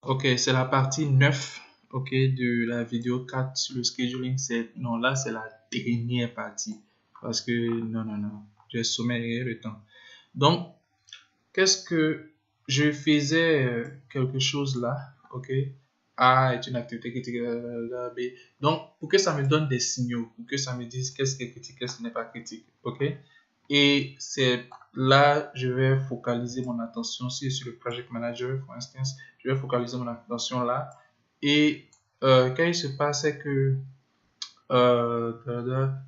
Ok, c'est la partie 9, ok, de la vidéo 4 sur le scheduling. Non, là, c'est la dernière partie. Parce que, non, j'ai sommeillé le temps. Donc, qu'est-ce que je faisais quelque chose là, ok? A est une activité critique, B. Donc, pour que ça me donne des signaux, pour que ça me dise qu'est-ce qui est critique, qu'est-ce qui n'est pas critique, ok? Et c'est là, je vais focaliser mon attention, si je suis le project manager, pour instance, je vais focaliser mon attention là. Et quand il se passe, c'est que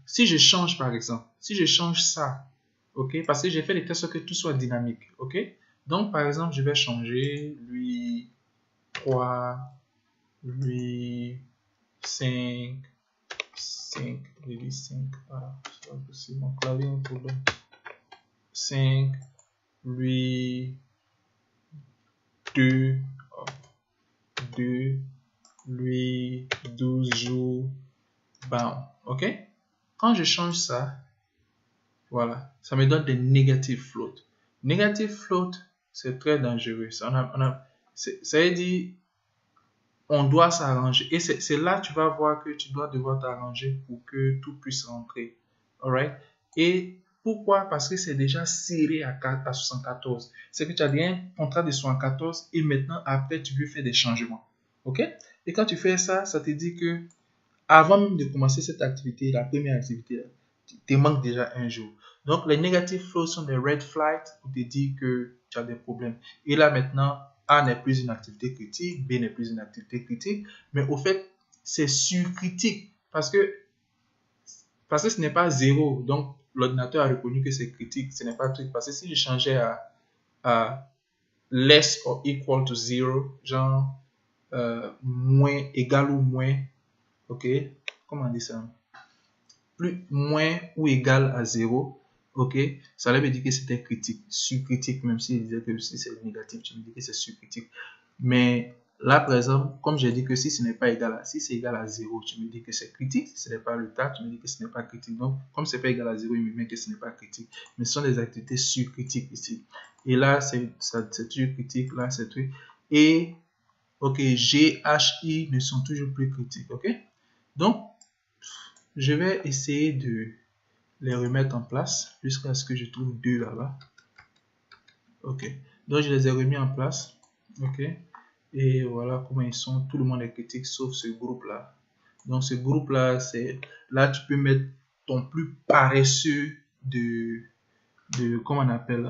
si je change par exemple, si je change ça, ok, parce que j'ai fait les tests que tout soit dynamique, ok. Donc par exemple, je vais changer lui 3, lui 5, 5, lui 5, voilà, c'est pas possible, mon clavier a un problème. 5, lui 2, 2, lui 12 jours, bam, ok. Quand je change ça, voilà, ça me donne des negative float. Negative float, c'est très dangereux. Ça veut dire, on doit s'arranger. Et c'est là que tu vas voir que tu dois devoir t'arranger pour que tout puisse rentrer. Alright? Et pourquoi? Parce que c'est déjà serré à 74. C'est que tu as bien un contrat de 74 et maintenant, après, tu veux faire des changements. OK? Et quand tu fais ça, ça te dit que avant même de commencer cette activité, la première activité, tu manques déjà un jour. Donc, les negative flows sont des red flags pour te dire que tu as des problèmes. Et là, maintenant, A n'est plus une activité critique, B n'est plus une activité critique, mais au fait, c'est surcritique parce que ce n'est pas zéro. Donc, l'ordinateur a reconnu que c'est critique, ce n'est pas truc. Parce que si je changeais à less or equal to zero, genre moins, égal ou moins, ok, comment on dit ça? Plus, moins ou égal à 0, ok, ça veut dire que c'était critique, subcritique, même s'il disait que si c'est négatif, tu me dis que c'est subcritique. Mais là, par exemple, comme j'ai dit que si ce n'est pas égal à, si c'est égal à 0, tu me dis que c'est critique. Si ce n'est pas le cas, tu me dis que ce n'est pas critique. Donc, comme ce n'est pas égal à 0, il me met que ce n'est pas critique. Mais ce sont des activités subcritiques ici. Et là, c'est subcritique, là, c'est truc. Et, ok, G, H, I ne sont toujours plus critiques, ok? Donc, je vais essayer de les remettre en place jusqu'à ce que je trouve deux là-bas. Ok. Donc, je les ai remis en place. Ok. Et voilà comment ils sont. Tout le monde est critique sauf ce groupe-là. Donc, ce groupe-là, c'est... Là, tu peux mettre ton plus paresseux de comment on appelle,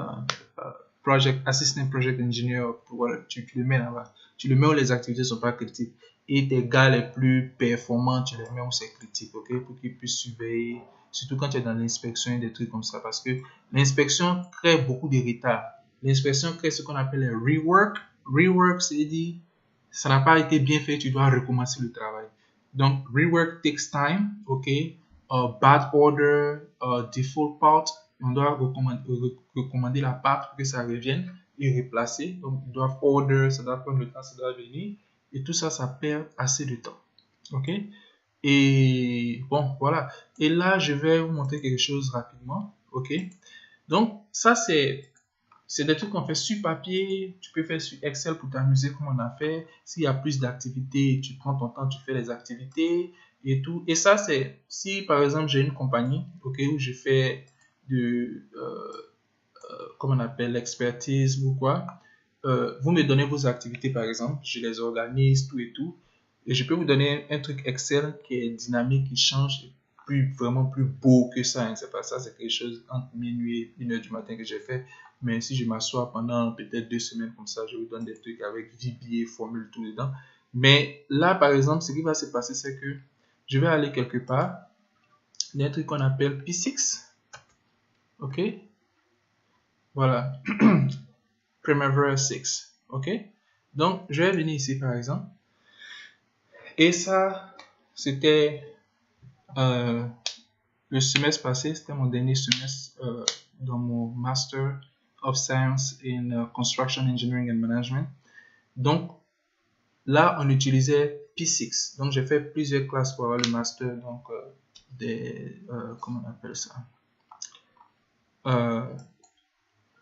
Project Assistant Project Engineer. Voilà, tu le mets là-bas. Tu le mets où les activités ne sont pas critiques. Et tes gars les plus performants, tu les mets où c'est critique, ok, pour qu'ils puissent surveiller, surtout quand tu es dans l'inspection et des trucs comme ça, parce que l'inspection crée beaucoup de retard. L'inspection crée ce qu'on appelle un rework. Rework, c'est-à-dire, ça n'a pas été bien fait, tu dois recommencer le travail. Donc, rework takes time, ok, bad order, default part, on doit recommander la part pour que ça revienne et replacer. Donc, ils doivent order, ça doit prendre le temps, ça doit venir. Et tout ça, ça perd assez de temps. OK? Et bon, voilà. Et là, je vais vous montrer quelque chose rapidement. OK? Donc, ça, c'est des trucs qu'on fait sur papier. Tu peux faire sur Excel pour t'amuser comme on a fait. S'il y a plus d'activités, tu prends ton temps, tu fais les activités et tout. Et ça, c'est si par exemple j'ai une compagnie, OK, où je fais de, comment on appelle, l'expertise ou quoi. Vous me donnez vos activités, par exemple, je les organise, tout et tout. Et je peux vous donner un truc Excel qui est dynamique, qui change, vraiment plus beau que ça. Hein. C'est pas ça, c'est quelque chose entre minuit et 1h du matin que j'ai fait. Mais si je m'assois pendant peut-être 2 semaines comme ça, je vous donne des trucs avec VBA, formule, tout dedans. Mais là, par exemple, ce qui va se passer, c'est que je vais aller quelque part. Il y a un truc qu'on appelle P6. OK? Voilà. Primavera 6. OK? Donc, je vais venir ici, par exemple. Et ça, c'était le semestre passé. C'était mon dernier semestre dans mon Master of Science in Construction Engineering and Management. Donc, là, on utilisait P6. Donc, j'ai fait plusieurs classes pour avoir le master. Donc, comment on appelle ça?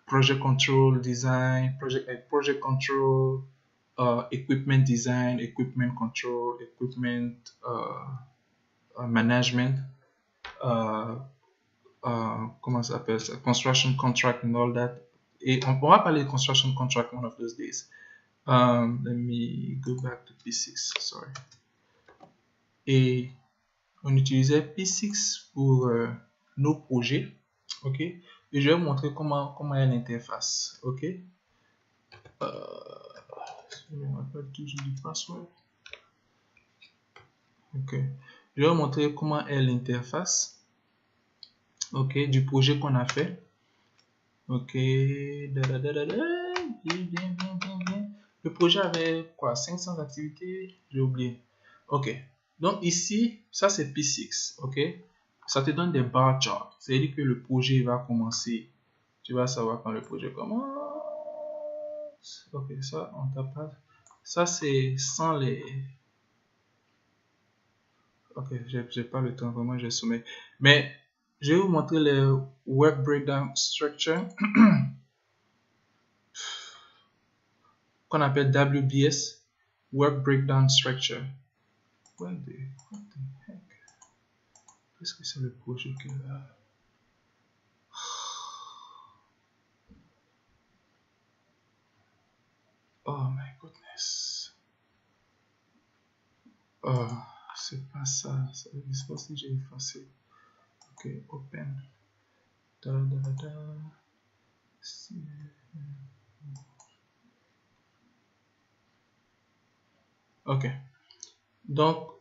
Project Control Design, Project Control, equipment design, equipment control, equipment management, comment ça s'appelle ça? Construction contract and all that. Et on pourra parler de construction contract one of those days. Let me go back to P6, sorry. Et on utilisait P6 pour nos projets, ok? Et je vais vous montrer comment est l'interface, ok? Je me rappelle toujours du password. Ok. Je vais vous montrer comment est l'interface, ok, du projet qu'on a fait. Ok. Bien. Le projet avait quoi? 500 activités? J'ai oublié. Ok. Donc ici, ça c'est P6. Ok. Ça te donne des bar charts. C'est-à-dire que le projet va commencer. Tu vas savoir quand le projet commence. Ok, ça, on t'a pas. Ça c'est sans les. Ok, j'ai pas le temps, vraiment, je soumets. Mais je vais vous montrer le Work Breakdown Structure qu'on appelle WBS, Work Breakdown Structure. What the heck? Qu'est-ce que c'est le projet que là? Oh my goodness. Oh, c'est pas ça. Je sais pas si j'ai effacé. Ok, open. Ok. Donc,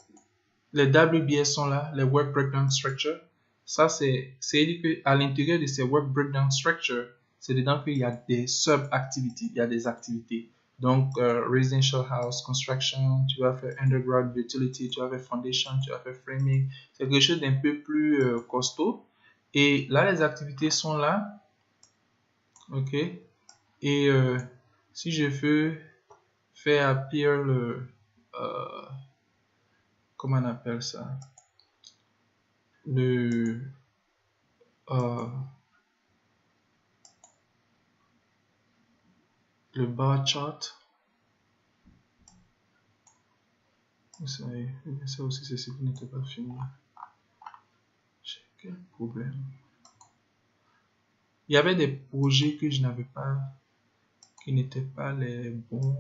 les WBS sont là, les Work Breakdown Structure. Ça, c'est dit qu'à l'intérieur de ces Work Breakdown Structure, c'est dedans qu'il y a des sub-activités, il y a des activités. Donc, Residential House Construction, tu vas faire Underground Utility, tu vas faire Foundation, tu vas faire Framing. C'est quelque chose d'un peu plus costaud. Et là, les activités sont là. OK. Et si je veux faire appear le... comment on appelle ça? Le bar chart. Ça aussi, c'est ce qui n'était pas fini. J'ai quel problème? Il y avait des projets que je n'avais pas, qui n'étaient pas les bons.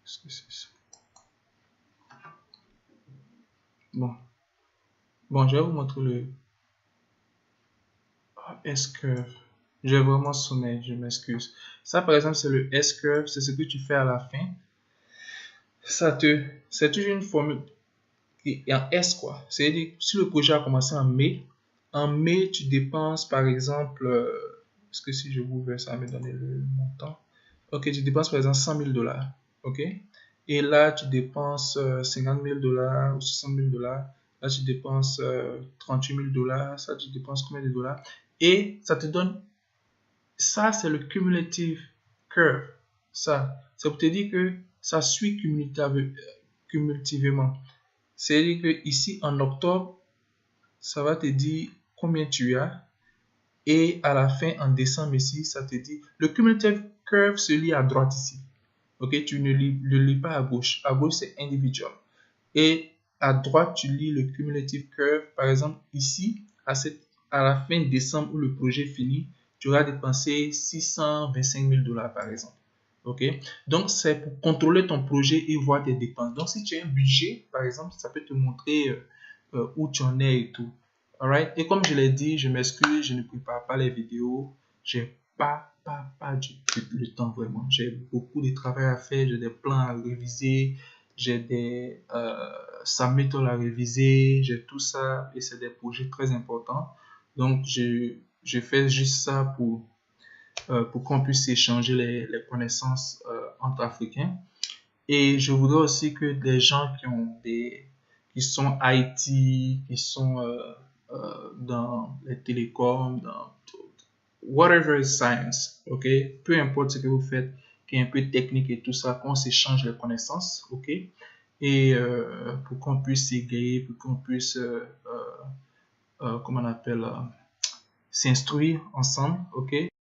Qu'est-ce que c'est ça? Bon, je vais vous montrer le S-curve. Je vais vraiment sommet, je m'excuse. Ça, par exemple, c'est le S-curve, c'est ce que tu fais à la fin. C'est toujours une formule qui est en S, quoi. C'est-à-dire, si le projet a commencé en mai, tu dépenses, par exemple, est-ce que si je vous veux, ça va me donner le montant. Ok, tu dépenses, par exemple, 100 000 $. Ok. Et là, tu dépenses 50 000 $ ou 60 000 $. Là, tu dépenses 38 000 $. Ça, tu dépenses combien de dollars? Et ça te donne... Ça, c'est le cumulative curve. Ça, c'est pour te dire que ça suit cumulativement. C'est-à-dire que ici, en octobre, ça va te dire combien tu as. Et à la fin, en décembre ici, ça te dit... Le cumulative curve se lit à droite ici. Ok, tu ne le lis pas à gauche. À gauche, c'est individual. Et à droite, tu lis le cumulative curve. Par exemple, ici, à la fin décembre où le projet finit, tu auras dépensé 625 000 $ par exemple. Ok, donc c'est pour contrôler ton projet et voir tes dépenses. Donc, si tu as un budget, par exemple, ça peut te montrer où tu en es et tout. Alright? Et comme je l'ai dit, je m'excuse, je ne prépare pas les vidéos. J'ai pas le temps vraiment. J'ai beaucoup de travail à faire, j'ai des plans à réviser, j'ai des submittals à réviser, j'ai tout ça et c'est des projets très importants. Donc, je fais juste ça pour qu'on puisse échanger les connaissances entre Africains. Et je voudrais aussi que des gens qui sont IT, qui sont dans les télécoms, dans whatever is science, ok, peu importe ce que vous faites, qui est un peu technique et tout ça, qu'on s'échange les connaissances, ok, et pour qu'on puisse s'égayer, pour qu'on puisse, comment on appelle, s'instruire ensemble, ok?